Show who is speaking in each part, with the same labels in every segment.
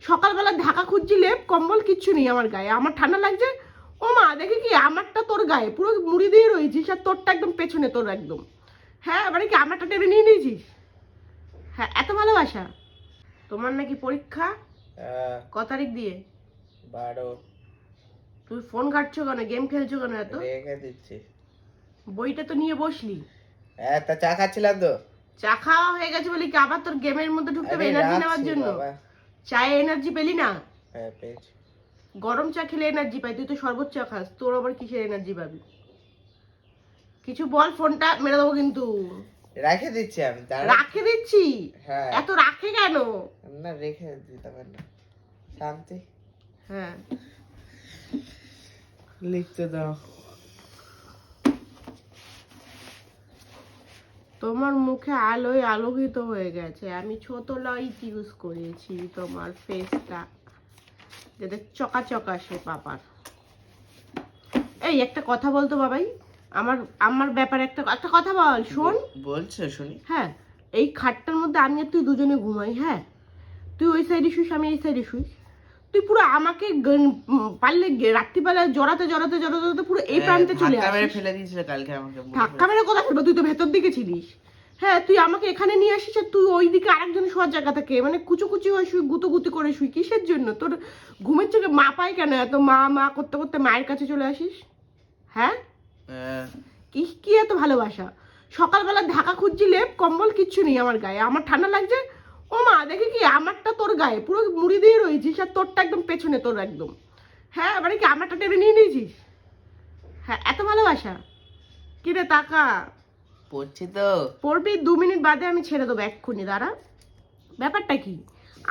Speaker 1: সকালবেলা ঢাকা খুঁজছি, লেপ কম্বল কিচ্ছু নেই আমার গায়ে, আমার ঠান্ডা লাগছে। ও মা, দেখি কি আমারটা তোর গায়ে পুরো মুড়ি দিয়ে রয়েছিস, আর তোরটা একদম পেছনে, তোর একদম। হ্যাঁ, এবারে কি আমারটা টেনে নিয়ে নিয়েছিস? হ্যাঁ, এত ভালোবাসা। তোমার নাকি পরীক্ষা? ক তারিখ দিয়ে?
Speaker 2: 12।
Speaker 1: তুই ফোন ঘাটছো কেন, গেম খেলছো কেন এত?
Speaker 2: রেখে দিচ্ছি।
Speaker 1: বইটা তো নিয়ে বসলি।
Speaker 2: হ্যাঁ, তা চা খাচ্ছিলাম তো।
Speaker 1: চা খাওয়া হয়ে গেছে বলি কি আবার তোর গেমের মধ্যে ঢুকতে হবে এনার্জি নেওয়ার জন্য? চায়ে এনার্জি পেলি না?
Speaker 2: হ্যাঁ, পেয়েছি।
Speaker 1: গরম চা খেলে এনার্জি পাই, তুই তো শরবত চা খাস, তোর আবার কিসের এনার্জি পাবি? কিছু বল, ফোনটা মেরে দেবো কিন্তু।
Speaker 2: রেখে দিচ্ছি আমি।
Speaker 1: রাখে দিচ্ছি?
Speaker 2: হ্যাঁ।
Speaker 1: এত রাখে কেন?
Speaker 2: না, রেখে দিতে পারি না। শান্তি।
Speaker 1: হ্যাঁ,
Speaker 2: লিখতে দাও।
Speaker 1: তোমার মুখে আলোয় আলোকিত হয়ে গেছে, আমি ছোট লাইট ইউজ করেছি তোমার ফেসটা যাতে চকাচক আসে পাপার। এই একটা কথা বলতো বাবাই, আমার আমার ব্যাপারে একটা একটা কথা বল, শোন।
Speaker 2: বলছো শুনি।
Speaker 1: হ্যাঁ, এই খাটটার মধ্যে আমি আর তুই দুজনে ঘুমাই, হ্যাঁ? তুই ওই সাইডে শুইস, আমি এই সাইডে শুই। তুই পুরো আমাকে পারলে রাত্রিবেলা জড়াতে জড়াতে জড়াতে জড়াতে পুরো এই প্রান্তে চলে
Speaker 2: ধাক্কা মেরে
Speaker 1: আসিস।
Speaker 2: ফেলে দিয়েছিল কালকে আমাকে।
Speaker 1: ধাক্কা মেরে কোথায় ফেলবো? তুই তো ভেতর দিকে ছিলিস। হ্যাঁ, তুই আমাকে এখানে নিয়ে আসিস আর তুই ওই দিকে আরেকজন শোয়ার জায়গা থাকে, মানে কুচুকুচি হয়ে শুই, গুতুগুতি করে শুই। কিসের জন্য? তোর ঘুমের চোখে মা পায় কেন? এত মা মা করতে করতে মায়ের কাছে চলে আসিস। হ্যাঁ, কি কি এত ভালোবাসা? সকালবেলা ঢাকা খুঁজছি, লেপ কম্বল কিচ্ছু নেই আমার গায়ে, আমার ঠান্ডা লাগছে। ও মা, দেখি কি আমারটা তোর গায়ে পুরো মুড়ি দিয়ে রয়েছিস, আর তোরটা একদম পেছনে, তোর একদম। হ্যাঁ, এবারে কি আমারটা টেনে নিয়ে নিয়েছিস? হ্যাঁ, এত ভালোবাসা। কি রে, টাকা
Speaker 2: পড়ছি তো।
Speaker 1: পড়বি 2 মিনিট বাদে আমি ছেড়ে দেবো এক্ষুনি, দাঁড়া। ব্যাপারটা কি?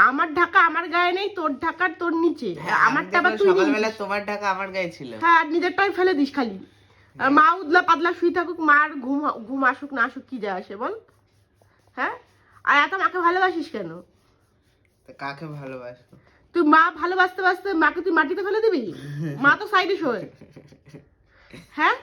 Speaker 1: আমার ঢাকা আমার গায়ে নেই, তোর ঢাকার তোর নিচে, আমারটা আবার তুই
Speaker 2: সকালবেলা তোমার টাকা আমার গায়ে ছিল।
Speaker 1: হ্যাঁ, আর নিজেরটাই ফেলে দিস খালি। আর মা উদলা পাতলা শুই থাকুক, মার ঘুম ঘুম আসুক না আসুক কি যায় আসে বল? হ্যাঁ, আর এত মাকে ভালোবাসিস কেন?
Speaker 2: কাকে ভালোবাসো?
Speaker 1: তুই মা ভালোবাসতে বাসতে মাকে তুই মাটিতে ফেলে দিবি? মা তো সাইডে শোয়। হ্যাঁ,